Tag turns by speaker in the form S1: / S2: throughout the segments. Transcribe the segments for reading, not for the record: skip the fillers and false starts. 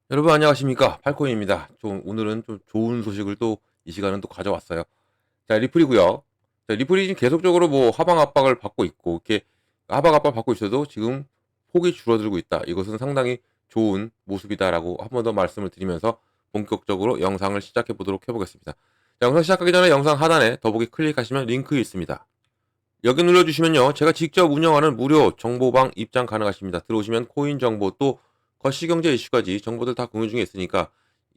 S1: 여러분 안녕하십니까? 팔코인입니다. 오늘은 좀 좋은 소식을 또 이 시간은 또 가져왔어요. 자, 리플이고요. 자, 리플이 지금 계속적으로 뭐 하방 압박을 받고 있고 이렇게 하방 압박을 받고 있어도 지금 폭이 줄어들고 있다. 이것은 상당히 좋은 모습이다라고 한 번 더 말씀을 드리면서 본격적으로 영상을 시작해 보도록 해보겠습니다. 자, 영상 시작하기 전에 영상 하단에 더보기 클릭하시면 링크 있습니다. 여기 눌러주시면요. 제가 직접 운영하는 무료 정보방 입장 가능하십니다. 들어오시면 코인 정보 또 거시경제 이슈까지 정보들 다 공유 중에 있으니까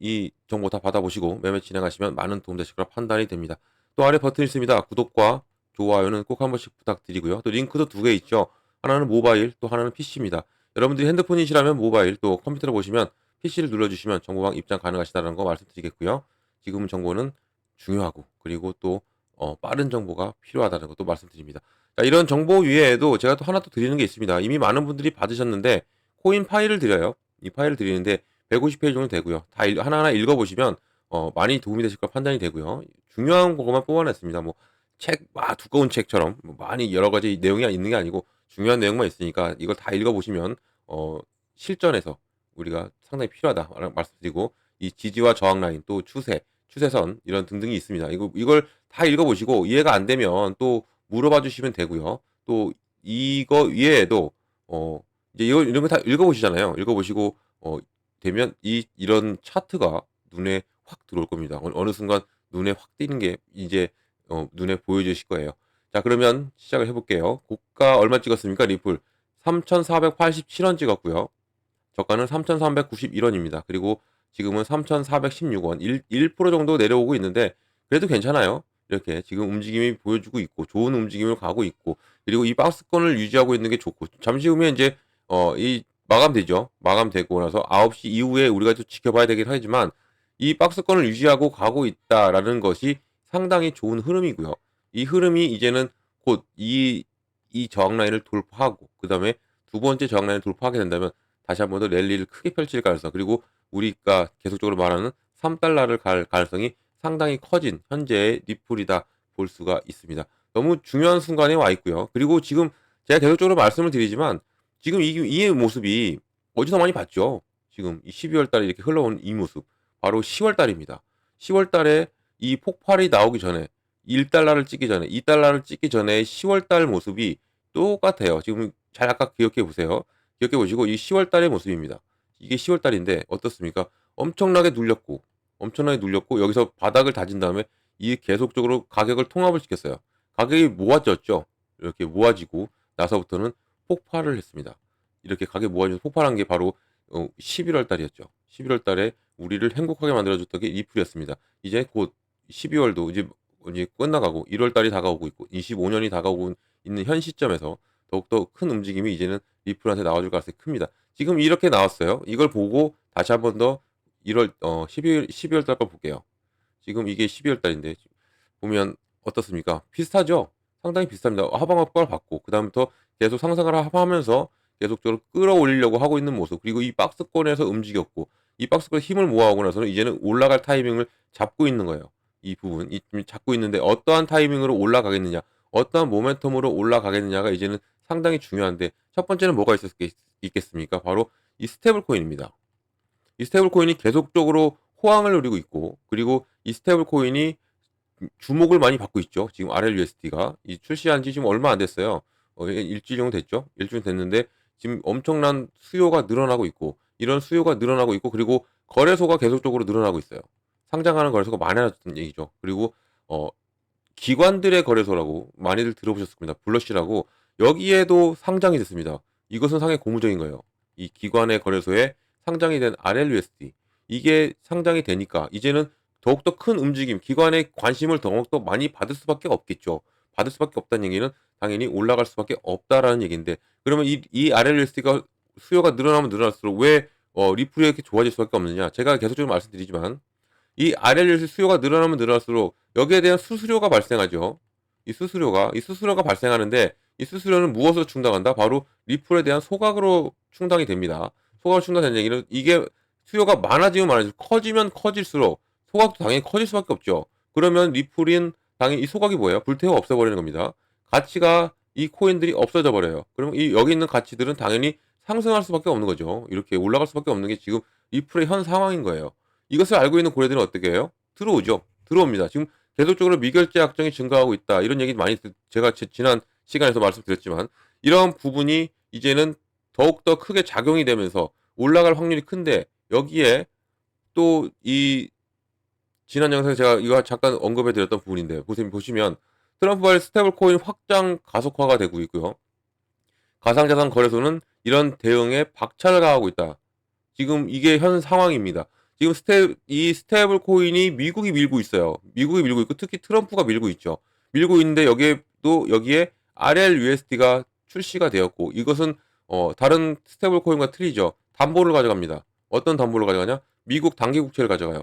S1: 이 정보 다 받아보시고 매매 진행하시면 많은 도움 되실 거라 판단이 됩니다. 또 아래 버튼 있습니다. 구독과 좋아요는 꼭 한 번씩 부탁드리고요. 또 링크도 두 개 있죠. 하나는 모바일 또 하나는 PC입니다. 여러분들이 핸드폰이시라면 모바일 또 컴퓨터로 보시면 PC를 눌러주시면 정보방 입장 가능하시다는 거 말씀드리겠고요. 지금 정보는 중요하고 그리고 또 빠른 정보가 필요하다는 것도 말씀드립니다. 자, 이런 정보 외에도 제가 또 하나 또 드리는 게 있습니다. 이미 많은 분들이 받으셨는데 코인 파일을 드려요. 이 파일을 드리는데 150페이지 정도 되고요. 다 하나하나 읽어보시면 많이 도움이 되실 거 판단이 되고요. 중요한 것만 뽑아냈습니다. 뭐 두꺼운 책처럼 뭐 많이 여러 가지 내용이 있는 게 아니고 중요한 내용만 있으니까 이걸 다 읽어보시면 실전에서 우리가 상당히 필요하다 말씀드리고 이 지지와 저항 라인 또 추세선 이런 등등이 있습니다. 이걸 다 읽어보시고 이해가 안 되면 또 물어봐 주시면 되고요. 또 이거 외에도 이제 이런 거 다 읽어보시잖아요. 읽어보시고 되면 이런 차트가 눈에 확 들어올 겁니다. 어느 순간 눈에 확 띄는 게 이제 눈에 보여지실 거예요. 자, 그러면 시작을 해볼게요. 고가 얼마 찍었습니까? 리플 3,487원 찍었고요. 저가는 3,391원입니다. 그리고 지금은 3,416원, 1% 정도 내려오고 있는데 그래도 괜찮아요. 이렇게 지금 움직임이 보여주고 있고 좋은 움직임을 가고 있고 그리고 이 박스권을 유지하고 있는 게 좋고 잠시 후면 이제 이 마감되죠. 마감되고 나서 9시 이후에 우리가 좀 지켜봐야 되긴 하지만 이 박스권을 유지하고 가고 있다라는 것이 상당히 좋은 흐름이고요. 이 흐름이 이제는 곧 이 저항 라인을 돌파하고 그다음에 두 번째 저항 라인을 돌파하게 된다면 다시 한 번 더 랠리를 크게 펼칠 가능성 그리고 우리가 계속적으로 말하는 3달러를 갈 가능성이 상당히 커진 현재의 리플이다 볼 수가 있습니다. 너무 중요한 순간에 와 있고요. 그리고 지금 제가 계속적으로 말씀을 드리지만 지금 이 모습이 어디서 많이 봤죠? 지금 이 12월 달에 이렇게 흘러온 이 모습 바로 10월 달입니다. 10월 달에 이 폭발이 나오기 전에 1달러를 찍기 전에 2달러를 찍기 전에 10월 달 모습이 똑같아요. 지금 잘 아까 기억해 보세요. 기억해 보시고 이 10월 달의 모습입니다. 이게 10월 달인데 어떻습니까? 엄청나게 눌렸고 여기서 바닥을 다진 다음에 이 계속적으로 가격을 통합을 시켰어요. 가격이 모아졌죠. 이렇게 모아지고 나서부터는 폭발을 했습니다. 이렇게 가격이 모아져서 폭발한 게 바로 11월 달이었죠. 11월 달에 우리를 행복하게 만들어줬던 게 리플이었습니다. 이제 곧 12월도 이제 끝나가고 1월 달이 다가오고 있고 25년이 다가오고 있는 현 시점에서 더욱더 큰 움직임이 이제는 리플한테 나와줄 가능성이 큽니다. 지금 이렇게 나왔어요. 이걸 보고 다시 한 번 더 12월 달 거 볼게요. 지금 이게 12월 달인데 보면 어떻습니까? 비슷하죠? 상당히 비슷합니다. 하방 압박을 받고 그다음부터 계속 상승을 하면서 계속적으로 끌어올리려고 하고 있는 모습 그리고 이 박스권에서 움직였고 이 박스권 힘을 모아오고 나서는 이제는 올라갈 타이밍을 잡고 있는 거예요. 이 부분 잡고 있는데 어떠한 타이밍으로 올라가겠느냐 어떠한 모멘텀으로 올라가겠느냐가 이제는 상당히 중요한데 첫 번째는 뭐가 있겠습니까? 바로 이 스테이블 코인입니다. 이 스테이블 코인이 계속적으로 호황을 누리고 있고 그리고 이 스테이블 코인이 주목을 많이 받고 있죠. 지금 RLUSD가 출시한 지 지금 얼마 안 됐어요. 일주일 정도 됐죠. 일주일 됐는데 지금 엄청난 수요가 늘어나고 있고 이런 수요가 늘어나고 있고 그리고 거래소가 계속적으로 늘어나고 있어요. 상장하는 거래소가 많아졌다는 얘기죠. 그리고 어 기관들의 거래소라고 많이들 들어보셨을 겁니다. 블러시라고 여기에도 상장이 됐습니다. 이것은 상당히 고무적인 거예요. 이 기관의 거래소에 상장이 된 RLUSD 이게 상장이 되니까 이제는 더욱더 큰 움직임, 기관의 관심을 더욱더 많이 받을 수밖에 없겠죠. 받을 수밖에 없다는 얘기는 당연히 올라갈 수밖에 없다라는 얘기인데 그러면 이 RLUSD가 수요가 늘어나면 늘어날수록 왜 리플이 이렇게 좋아질 수밖에 없느냐? 제가 계속적으로 말씀드리지만 이 RLUSD 수요가 늘어나면 늘어날수록 여기에 대한 수수료가 발생하죠. 이 수수료가 발생하는데 이 수수료는 무엇으로 충당한다? 바로 리플에 대한 소각으로 충당이 됩니다. 소각으로 충당되는 얘기는 이게 수요가 많아지면 많아지고 커지면 커질수록 소각도 당연히 커질 수밖에 없죠. 그러면 리플인 당연히 이 소각이 뭐예요? 불태워 없애버리는 겁니다. 가치가 이 코인들이 없어져 버려요. 그러면 여기 있는 가치들은 당연히 상승할 수밖에 없는 거죠. 이렇게 올라갈 수밖에 없는 게 지금 리플의 현 상황인 거예요. 이것을 알고 있는 고래들은 어떻게 해요? 들어오죠. 들어옵니다. 지금 계속적으로 미결제 약정이 증가하고 있다. 이런 얘기 많이 제가 지난 시간에서 말씀드렸지만 이런 부분이 이제는 더욱더 크게 작용이 되면서 올라갈 확률이 큰데 여기에 또 이 지난 영상에 제가 이거 잠깐 언급해 드렸던 부분인데 보시면 트럼프발 스테이블 코인 확장 가속화가 되고 있고요. 가상자산 거래소는 이런 대응에 박차를 가하고 있다. 지금 이게 현 상황입니다. 지금 이 스테이블 코인이 미국이 밀고 있어요. 미국이 밀고 있고 특히 트럼프가 밀고 있죠. 밀고 있는데 여기에 RLUSD가 출시가 되었고 이것은 다른 스테이블 코인과 틀리죠. 담보를 가져갑니다. 어떤 담보를 가져가냐? 미국 단기 국채를 가져가요.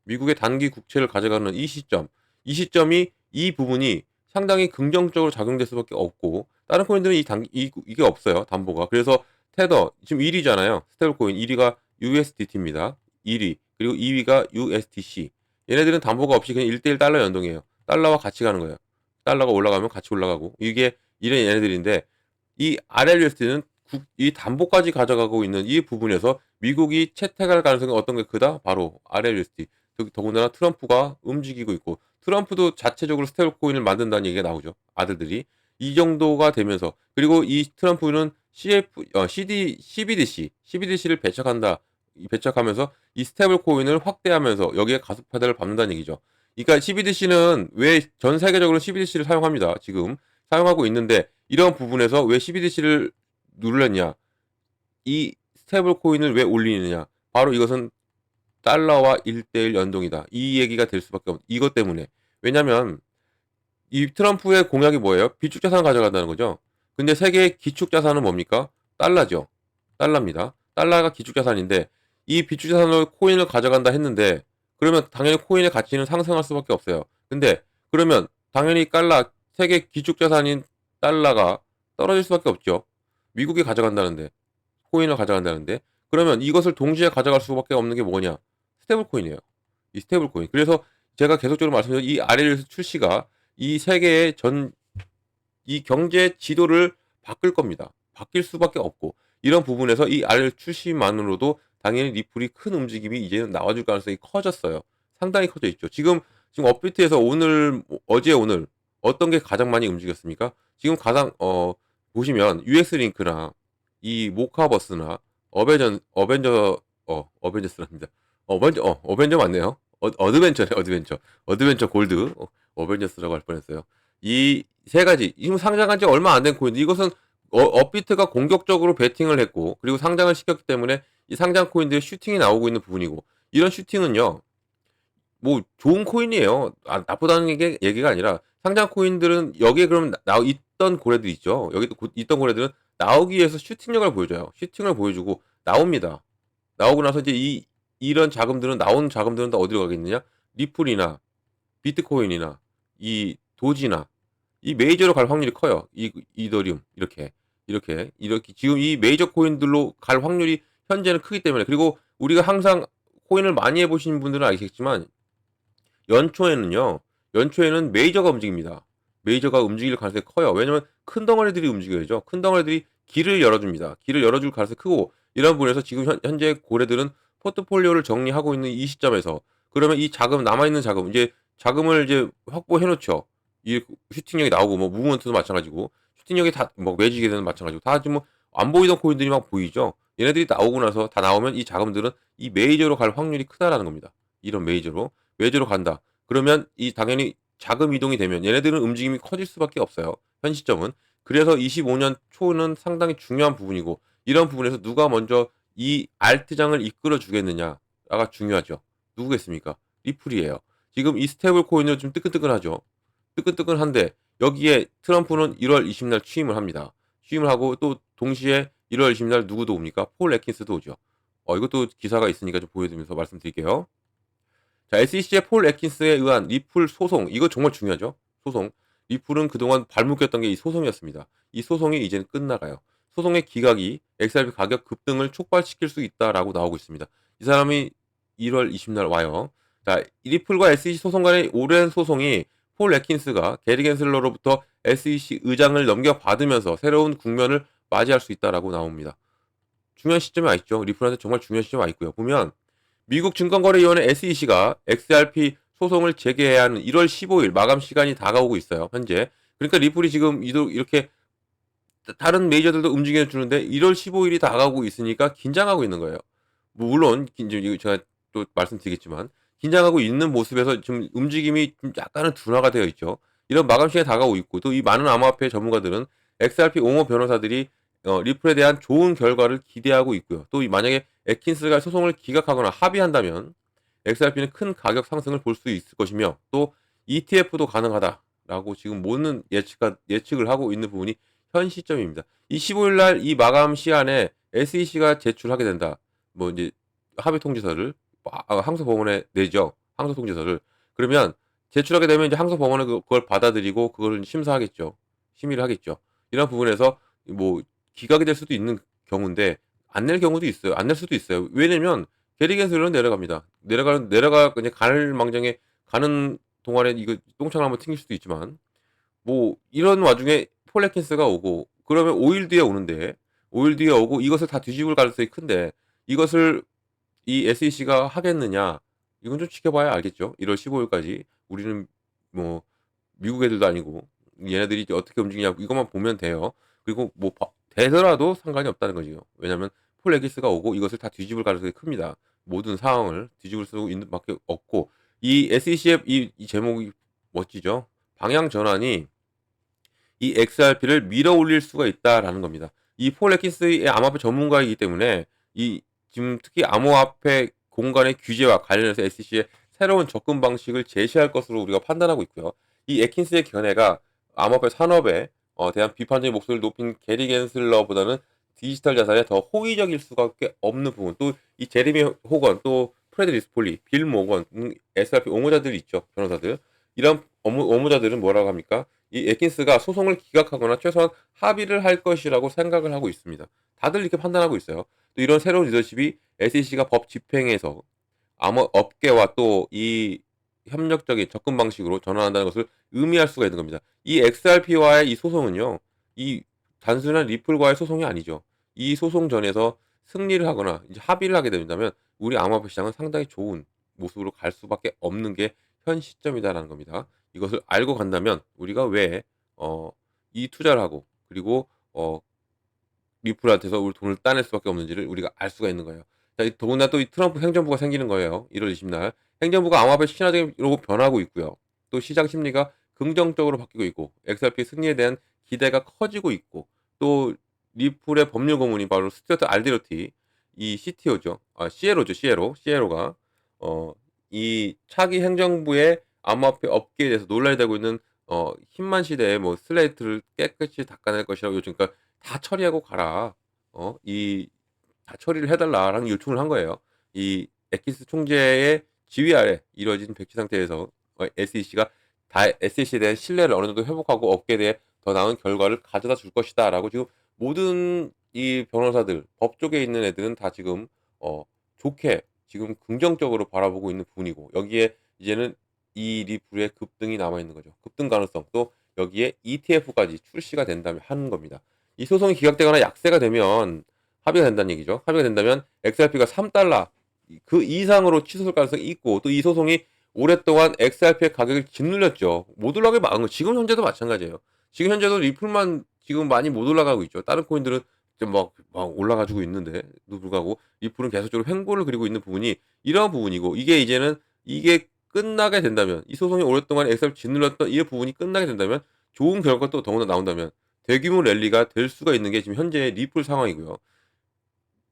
S1: 미국의 단기 국채를 가져가는 이 시점이 이 부분이 상당히 긍정적으로 작용될 수밖에 없고 다른 코인들은 이게 없어요. 담보가. 그래서 테더 지금 1위잖아요. 스테이블 코인 1위가 USDT입니다. 1위. 그리고 2위가 USDC. 얘네들은 담보가 없이 그냥 1대1 달러 연동이에요. 달러와 같이 가는 거예요. 달러가 올라가면 같이 올라가고 이게 이런 얘네들인데 이 RLUSD는 이 담보까지 가져가고 있는 이 부분에서 미국이 채택할 가능성이 어떤 게 크다? 바로 RLUSD. 더군다나 트럼프가 움직이고 있고 트럼프도 자체적으로 스테이블 코인을 만든다는 얘기가 나오죠. 아들들이. 이 정도가 되면서 그리고 이 트럼프는 CBDC를 배척하면서 이 스테이블 코인을 확대하면서 여기에 가속화를 밟는다는 얘기죠. 그러니까 CBDC는 왜 전 세계적으로 CBDC를 사용합니다. 지금 사용하고 있는데 이런 부분에서 왜 CBDC를 눌렀냐? 이 스테이블 코인을 왜 올리느냐? 바로 이것은 달러와 1대1 연동이다. 이 얘기가 될 수밖에 없. 이것 때문에. 왜냐면 이 트럼프의 공약이 뭐예요? 비축 자산 가져간다는 거죠. 근데 세계의 기축 자산은 뭡니까? 달러죠. 달러입니다. 달러가 기축 자산인데 이 비축 자산으로 코인을 가져간다 했는데 그러면 당연히 코인의 가치는 상승할 수밖에 없어요. 근데 그러면 당연히 세계 기축 자산인 달러가 떨어질 수밖에 없죠. 미국이 가져간다는데 코인을 가져간다는데 그러면 이것을 동시에 가져갈 수밖에 없는 게 뭐냐? 스테이블 코인이에요. 이 스테이블 코인. 그래서 제가 계속적으로 말씀드린 이 RLS 출시가 이 세계의 이 경제 지도를 바꿀 겁니다. 바뀔 수밖에 없고 이런 부분에서 이 R 출시만으로도 당연히 리플이 큰 움직임이 이제는 나와줄 가능성이 커졌어요. 상당히 커져 있죠. 지금 업비트에서 어제 오늘 어떤 게 가장 많이 움직였습니까? 지금 가장 보시면 UX 링크나 이 모카버스나 어벤져스랍니다. 어벤져 맞네요. 어드벤처네, 어드벤처 골드. 어벤져스라고 할 뻔했어요. 이 세 가지 지금 상장한 지 얼마 안 된 코인인데 이것은 업비트가 공격적으로 베팅을 했고 그리고 상장을 시켰기 때문에 이 상장 코인들의 슈팅이 나오고 있는 부분이고 이런 슈팅은요 뭐 좋은 코인이에요. 나쁘다는 얘기가 아니라 상장 코인들은 여기에 그럼 있던 고래들 있죠. 여기도 있던 고래들은 나오기 위해서 슈팅력을 보여줘요. 슈팅을 보여주고 나옵니다. 나오고 나서 이제 이런 자금들은 나온 자금들은 다 어디로 가겠느냐? 리플이나 비트코인이나 이 도지나 이 메이저로 갈 확률이 커요. 이더리움 이렇게 지금 이 메이저 코인들로 갈 확률이 현재는 크기 때문에 그리고 우리가 항상 코인을 많이 해보신 분들은 아시겠지만 연초에는 메이저가 움직입니다. 메이저가 움직일 가능성이 커요. 왜냐면 큰 덩어리들이 움직여야죠. 큰 덩어리들이 길을 열어줍니다. 길을 열어줄 가능성이 크고 이런 부분에서 지금 현재 고래들은 포트폴리오를 정리하고 있는 이 시점에서 그러면 이 남아있는 자금 이제 자금을 이제 확보해 놓죠. 이 슈팅력이 나오고 뭐 무브먼트도 마찬가지고 슈팅력이 다 뭐 매직이 되는 마찬가지고 다 지금 뭐 안 보이던 코인들이 막 보이죠. 얘네들이 나오고 나서 다 나오면 이 자금들은 이 메이저로 갈 확률이 크다라는 겁니다. 이런 메이저로 간다. 그러면 이 당연히 자금 이동이 되면 얘네들은 움직임이 커질 수밖에 없어요. 현 시점은. 그래서 25년 초는 상당히 중요한 부분이고 이런 부분에서 누가 먼저 이 알트장을 이끌어 주겠느냐가 중요하죠. 누구겠습니까? 리플이에요. 지금 이 스테이블 코인은 좀 뜨끈뜨끈하죠. 뜨끈뜨끈한데 여기에 트럼프는 1월 20일 취임을 합니다. 취임을 하고 또 동시에 1월 20일 누구도 옵니까? 폴 애킨스도 오죠. 이것도 기사가 있으니까 좀 보여드리면서 말씀드릴게요. 자, SEC의 폴 애킨스에 의한 리플 소송. 이거 정말 중요하죠. 소송. 리플은 그동안 발목했던 게 이 소송이었습니다. 이 소송이 이제는 끝나가요. 소송의 기각이 XRP 가격 급등을 촉발시킬 수 있다라고 나오고 있습니다. 이 사람이 1월 20일 와요. 자, 리플과 SEC 소송 간의 오랜 소송이 폴 애킨스가 게리 겐슬러로부터 SEC 의장을 넘겨받으면서 새로운 국면을 맞이할 수 있다라고 나옵니다. 중요한 시점에 와 있죠. 리플한테 정말 중요한 시점에 와 있고요. 보면 미국 증권거래위원회 SEC가 XRP 소송을 제기해야 하는 1월 15일 마감 시간이 다가오고 있어요. 현재. 그러니까 리플이 지금 이렇게 다른 메이저들도 움직여 주는데 1월 15일이 다가오고 있으니까 긴장하고 있는 거예요. 뭐 물론 이제 제가 또 말씀드리겠지만 긴장하고 있는 모습에서 지금 움직임이 좀 약간은 둔화가 되어 있죠. 이런 마감 시간이 다가오고 있고 또 이 많은 암호화폐 전문가들은 XRP 옹호 변호사들이 리플에 대한 좋은 결과를 기대하고 있고요. 또 만약에 에킨스가 소송을 기각하거나 합의한다면 XRP는 큰 가격 상승을 볼 수 있을 것이며 또 ETF도 가능하다라고 지금 모든 예측을 하고 있는 부분이 현 시점입니다. 이 15일 날 이 마감 시한에 SEC가 제출하게 된다. 뭐 이제 합의 통지서를 항소 법원에 내죠. 항소 통지서를. 그러면 제출하게 되면 이제 항소 법원은 그걸 받아들이고 그걸 심사하겠죠. 심의를 하겠죠. 이런 부분에서 뭐 기각이 될 수도 있는 경우인데 안 낼 경우도 있어요. 안 낼 수도 있어요. 왜냐면 게리겐슬은 내려갑니다. 그냥 갈 망정에 가는 동안에 이거 똥창을 한번 튕길 수도 있지만 뭐 이런 와중에 폴 애킨스가 오고 그러면 5일 뒤에 오는데 5일 뒤에 오고 이것을 다 뒤집을 가능성이 큰데 이것을 이 SEC가 하겠느냐 이건 좀 지켜봐야 알겠죠. 1월 15일까지 우리는 뭐 미국 애들도 아니고 얘네들이 이제 어떻게 움직이냐 이것만 보면 돼요. 그리고 뭐 되더라도 상관이 없다는 거죠. 왜냐하면 폴 애킨스가 오고 이것을 다 뒤집을 가능성이 큽니다. 모든 상황을 뒤집을 수 있는 밖에 없고 이 SEC의 이 제목이 멋지죠. 방향 전환이 이 XRP를 밀어 올릴 수가 있다라는 겁니다. 이 폴 애킨스의 암호화폐 전문가이기 때문에 이 지금 특히 암호화폐 공간의 규제와 관련해서 SEC의 새로운 접근 방식을 제시할 것으로 우리가 판단하고 있고요. 이 애킨스의 견해가 암호화폐 산업에 대한 비판적인 목소리를 높인 게리 겐슬러보다는 디지털 자산에 더 호의적일 수밖에 없는 부분. 또 이 제리미 호건, 또 프레드 리스폴리, 빌 모건, SRP 옹호자들이 있죠. 변호사들. 이런 옹호자들은 뭐라고 합니까? 이 애킨스가 소송을 기각하거나 최소한 합의를 할 것이라고 생각을 하고 있습니다. 다들 이렇게 판단하고 있어요. 또 이런 새로운 리더십이 SEC가 법 집행에서 암호 업계와 또 이 협력적인 접근 방식으로 전환한다는 것을 의미할 수가 있는 겁니다. 이 XRP와의 이 소송은요, 이 단순한 리플과의 소송이 아니죠. 이 소송 전에서 승리를 하거나 이제 합의를 하게 된다면 우리 암호화폐 시장은 상당히 좋은 모습으로 갈 수밖에 없는 게 현 시점이다라는 겁니다. 이것을 알고 간다면 우리가 왜 이 투자를 하고 그리고 리플한테서 우리 돈을 따낼 수밖에 없는지를 우리가 알 수가 있는 거예요. 자, 더군다나 또 이 트럼프 행정부가 생기는 거예요. 1월 20날. 행정부가 암호화폐 친화적으로 변하고 있고요. 또 시장 심리가 긍정적으로 바뀌고 있고 XRP 승리에 대한 기대가 커지고 있고 또 리플의 법률 고문이 바로 스튜어트 알디로티 이 CTO죠. 시에로가 이 차기 행정부의 암호화폐 업계에 대해서 논란이 되고 있는 힘만 시대에 뭐 슬레이트를 깨끗이 닦아낼 것이라고 요즘 그러니까 다 처리하고 가라. 다 처리를 해달라라는 요청을 한 거예요. 이 엑기스 총재의 지휘 아래 이루어진 백지 상태에서 SEC가 다 SEC에 대한 신뢰를 어느 정도 회복하고 업계에 대해 더 나은 결과를 가져다 줄 것이다라고 지금 모든 이 변호사들, 법 쪽에 있는 애들은 다 지금 좋게 지금 긍정적으로 바라보고 있는 부분이고 여기에 이제는 이 리플의 급등이 남아 있는 거죠. 급등 가능성 또 여기에 ETF까지 출시가 된다면 하는 겁니다. 이 소송이 기각되거나 약세가 되면 합의가 된다는 얘기죠. 합의가 된다면 XRP가 3달러 그 이상으로 치솟을 가능성이 있고 또 이 소송이 오랫동안 XRP의 가격을 짓눌렸죠. 못 올라가게 막은 거. 지금 현재도 마찬가지예요. 지금 현재도 리플만 지금 많이 못 올라가고 있죠. 다른 코인들은 지금 막 올라가지고 있는데도 불구하고 리플은 계속적으로 횡보를 그리고 있는 부분이 이러한 부분이고 이게 이제는 이게 끝나게 된다면 이 소송이 오랫동안 XRP 짓눌렸던 이 부분이 끝나게 된다면 좋은 결과가 또 더군다나 나온다면 대규모 랠리가 될 수가 있는 게 지금 현재 리플 상황이고요.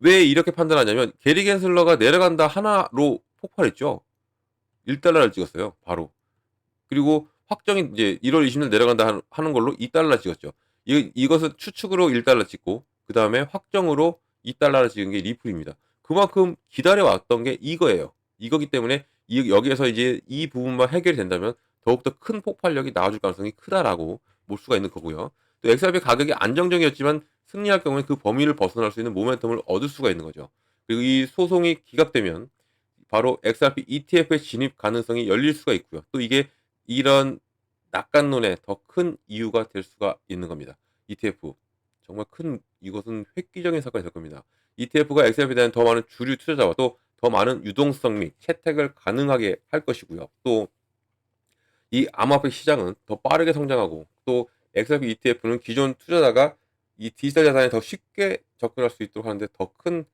S1: 왜 이렇게 판단하냐면 게리 겐슬러가 내려간다 하나로 폭발했죠. 1달러를 찍었어요. 바로. 그리고 확정이 이제 1월 20일 내려간다 하는 걸로 2달러 찍었죠. 이것은 추측으로 1달러 찍고 그다음에 확정으로 2달러를 찍은 게 리플입니다. 그만큼 기다려왔던 게 이거예요. 이거기 때문에 여기에서 이제 이 부분만 해결이 된다면 더욱더 큰 폭발력이 나와줄 가능성이 크다라고 볼 수가 있는 거고요. 또 XRP 가격이 안정적이었지만 승리할 경우에 그 범위를 벗어날 수 있는 모멘텀을 얻을 수가 있는 거죠. 그리고 이 소송이 기각되면 바로 XRP ETF의 진입 가능성이 열릴 수가 있고요. 또 이게 이런 낙관론의 더 큰 이유가 될 수가 있는 겁니다. ETF 정말 큰 이것은 획기적인 사건이 될 겁니다. ETF가 XRP에 대한 더 많은 주류 투자자와 또 더 많은 유동성 및 채택을 가능하게 할 것이고요. 또 이 암호화폐 시장은 더 빠르게 성장하고 또 XRP ETF는 기존 투자자가 이 디지털 자산에 더 쉽게 접근할 수 있도록 하는데 더 큰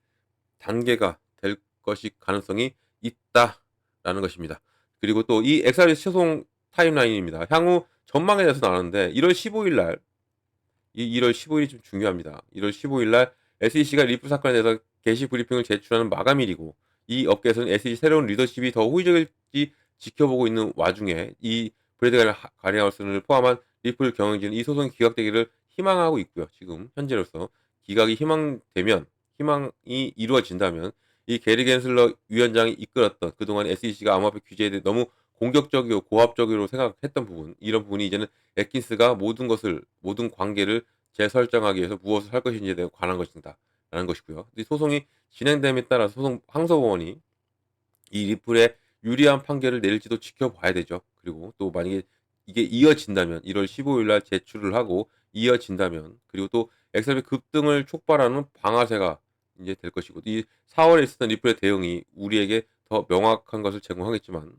S1: 단계가 될 것이 가능성이 있다라는 것입니다. 그리고 또 이 XRP 소송 타임라인입니다. 향후 전망에 대해서는 아는데 1월 15일 날 이 1월 15일이 좀 중요합니다. 1월 15일 날 SEC가 리플 사건에 대해서 게시 브리핑을 제출하는 마감일이고 이 업계에서는 SEC 새로운 리더십이 더 호의적일지 지켜보고 있는 와중에 이 브래드 가리하우스를 포함한 리플 경영진은 이 소송이 기각되기를 희망하고 있고요. 지금 현재로서 기각이 희망이 이루어진다면 이 게리 겐슬러 위원장이 이끌었던 그동안 SEC가 암호화폐 규제에 대해 너무 공격적이고 고압적으로 생각했던 부분 이런 부분이 이제는 애킨스가 모든 관계를 재설정하기 위해서 무엇을 할 것인지에 대해 관한 것이다라는 것이고요. 이 소송이 진행됨에 따라 소송 항소법원이 이 리플에 유리한 판결을 내릴지도 지켜봐야 되죠. 그리고 또 만약에 이게 이어진다면 1월 15일 날 제출을 하고 이어진다면 그리고 또 엑셀의 급등을 촉발하는 방아쇠가 이제 될 것이고 이 4월에 있었던 리플의 대응이 우리에게 더 명확한 것을 제공하겠지만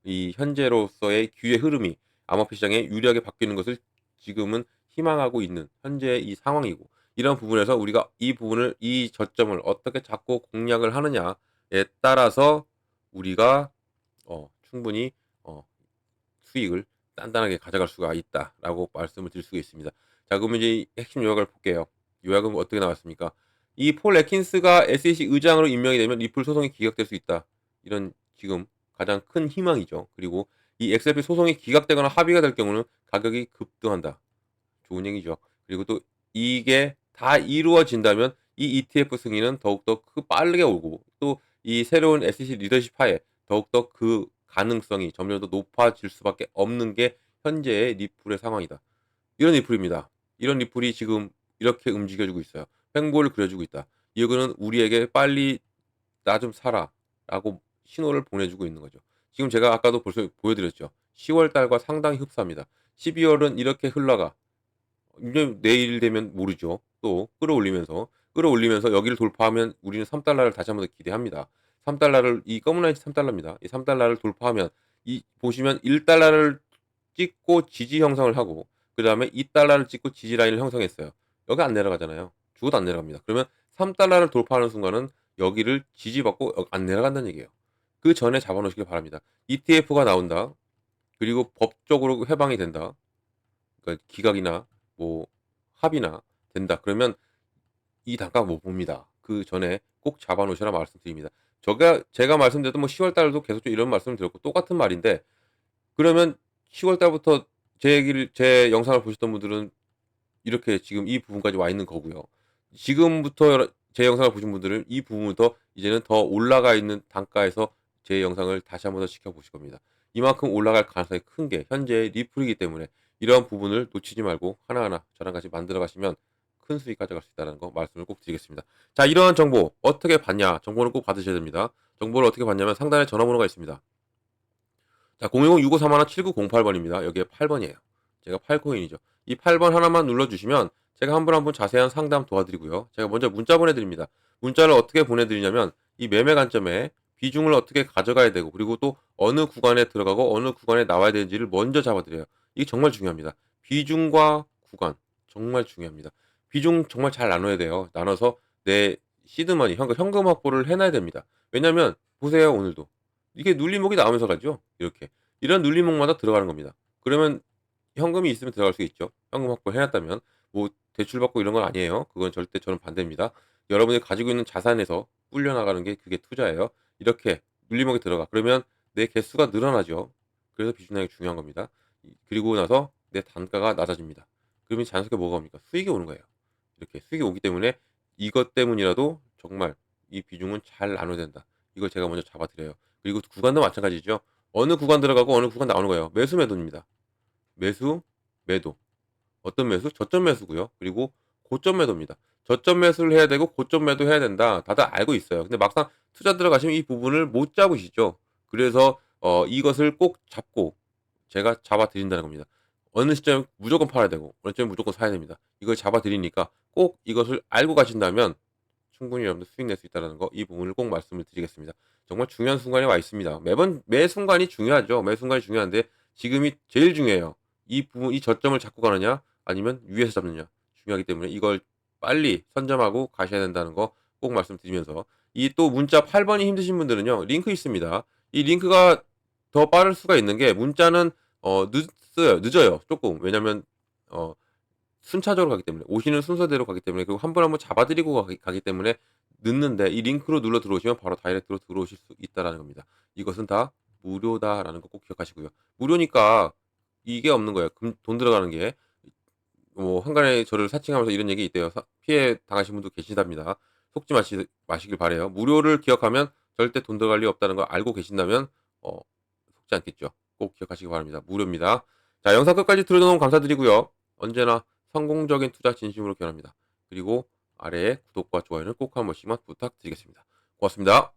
S1: 이 현재로서의 기회 흐름이 암호화폐 시장에 유리하게 바뀌는 것을 지금은 희망하고 있는 현재의 이 상황이고 이런 부분에서 우리가 이 저점을 어떻게 잡고 공략을 하느냐에 따라서 우리가 충분히 수익을 단단하게 가져갈 수가 있다라고 말씀을 드릴 수가 있습니다. 자, 그러면 이제 핵심 요약을 볼게요. 요약은 어떻게 나왔습니까? 이 폴 애킨스가 SEC 의장으로 임명이 되면 리플 소송이 기각될 수 있다. 이런 지금 가장 큰 희망이죠. 그리고 이 XRP 소송이 기각되거나 합의가 될 경우는 가격이 급등한다. 좋은 얘기죠. 그리고 또 이게 다 이루어진다면 이 ETF 승인은 더욱더 빠르게 오고 또 이 새로운 SEC 리더십 하에 더욱더 그 가능성이 점점 더 높아질 수밖에 없는 게 현재의 리플의 상황이다. 이런 리플입니다. 이런 리플이 지금 이렇게 움직여주고 있어요. 횡보를 그려주고 있다. 이거는 우리에게 빨리 나 좀 사라라고 신호를 보내주고 있는 거죠. 지금 제가 아까도 벌써 보여드렸죠. 10월 달과 상당히 흡사합니다. 12월은 이렇게 흘러가. 이제 내일 되면 모르죠. 또 끌어올리면서 여기를 돌파하면 우리는 3달러를 다시 한번 더 기대합니다. 3달러를 이 검은 라인이 3달러입니다. 이 3달러를 돌파하면 이 보시면 1달러를 찍고 지지 형성을 하고 그다음에 2달러를 찍고 지지 라인을 형성했어요. 여기 안 내려가잖아요. 죽어도 안 내려갑니다. 그러면 3달러를 돌파하는 순간은 여기를 지지받고 안 내려간다는 얘기예요. 그 전에 잡아 놓으시길 바랍니다. ETF가 나온다. 그리고 법적으로 해방이 된다. 그러니까 기각이나 뭐 합의나 된다. 그러면 이 단가 못 봅니다. 그 전에 꼭 잡아 놓으시라 말씀드립니다. 제가 말씀드렸던 뭐 10월 달도 계속 좀 이런 말씀을 드렸고 똑같은 말인데 그러면 10월 달부터 제 영상을 보셨던 분들은 이렇게 지금 이 부분까지 와 있는 거고요. 지금부터 제 영상을 보신 분들은 이 부분부터 이제는 더 올라가 있는 단가에서 제 영상을 다시 한번 더 지켜보실 겁니다. 이만큼 올라갈 가능성이 큰 게 현재의 리플이기 때문에 이러한 부분을 놓치지 말고 하나하나 저랑 같이 만들어 가시면 큰 수익 가져갈 수 있다는 거 말씀을 꼭 드리겠습니다. 자, 이러한 정보 어떻게 받냐? 정보는 꼭 받으셔야 됩니다. 정보를 어떻게 받냐면 상단에 전화번호가 있습니다. 자, 010-6531-7908번입니다. 여기에 8번이에요. 제가 8코인이죠. 이 8번 하나만 눌러주시면 제가 한 분 한 분 자세한 상담 도와드리고요. 제가 먼저 문자 보내드립니다. 문자를 어떻게 보내드리냐면 이 매매 관점에 비중을 어떻게 가져가야 되고 그리고 또 어느 구간에 들어가고 어느 구간에 나와야 되는지를 먼저 잡아드려요. 이게 정말 중요합니다. 비중과 구간 정말 중요합니다. 비중 정말 잘 나눠야 돼요. 나눠서 내 시드머니 현금 확보를 해놔야 됩니다. 왜냐면 보세요 오늘도 이게 눌림목이 나오면서 가죠. 이렇게. 이런 눌림목마다 들어가는 겁니다. 그러면 현금이 있으면 들어갈 수 있죠. 현금 확보를 해 놨다면. 뭐 대출 받고 이런 건 아니에요. 그건 절대 저는 반대입니다. 여러분이 가지고 있는 자산에서 불려 나가는 게 그게 투자예요. 이렇게 눌림목이 들어가. 그러면 내 개수가 늘어나죠. 그래서 비중량이 중요한 겁니다. 그리고 나서 내 단가가 낮아집니다. 그러면 자연스럽게 뭐가 옵니까? 수익이 오는 거예요. 이렇게 수익이 오기 때문에 이것 때문이라도 정말 이 비중은 잘 나눠야 된다. 이걸 제가 먼저 잡아 드려요. 그리고 구간도 마찬가지죠. 어느 구간 들어가고 어느 구간 나오는 거예요. 매수 매도입니다. 매수 매도. 어떤 매수? 저점 매수고요. 그리고 고점 매도입니다. 저점 매수를 해야 되고 고점 매도 해야 된다. 다들 알고 있어요. 근데 막상 투자 들어가시면 이 부분을 못 잡으시죠. 그래서 이것을 꼭 잡고 제가 잡아 드린다는 겁니다. 어느 시점에 무조건 팔아야 되고 어느 시점에 무조건 사야 됩니다. 이걸 잡아 드리니까 꼭 이것을 알고 가신다면 충분히 여러분들 수익 낼 수 있다는 거, 이 부분을 꼭 말씀을 드리겠습니다. 정말 중요한 순간에 와 있습니다. 매 순간이 중요하죠. 매 순간이 중요한데 지금이 제일 중요해요. 이 부분, 이 저점을 잡고 가느냐 아니면 위에서 잡느냐 중요하기 때문에 이걸 빨리 선점하고 가셔야 된다는 거 꼭 말씀드리면서, 이 또 문자 8번이 힘드신 분들은요, 링크 있습니다. 이 링크가 더 빠를 수가 있는 게, 문자는 늦어요 조금. 왜냐면 어 순차적으로 가기 때문에, 오시는 순서대로 가기 때문에, 그리고 한 분 한 분 잡아드리고 가기 때문에 늦는데, 이 링크로 눌러 들어오시면 바로 다이렉트로 들어오실 수 있다라는 겁니다. 이것은 다 무료다라는 거 꼭 기억하시고요. 무료니까 이게 없는 거예요. 돈 들어가는 게. 뭐 한간에 저를 사칭하면서 이런 얘기 있대요. 피해 당하신 분도 계시답니다. 속지 마시길 바래요. 무료를 기억하면 절대 돈 들어갈 리 없다는 걸 알고 계신다면 속지 않겠죠. 꼭 기억하시기 바랍니다. 무료입니다. 자, 영상 끝까지 들어주셔서 감사드리고요. 언제나 성공적인 투자 진심으로 기원합니다. 그리고 아래에 구독과 좋아요는 꼭 한 번씩만 부탁드리겠습니다. 고맙습니다.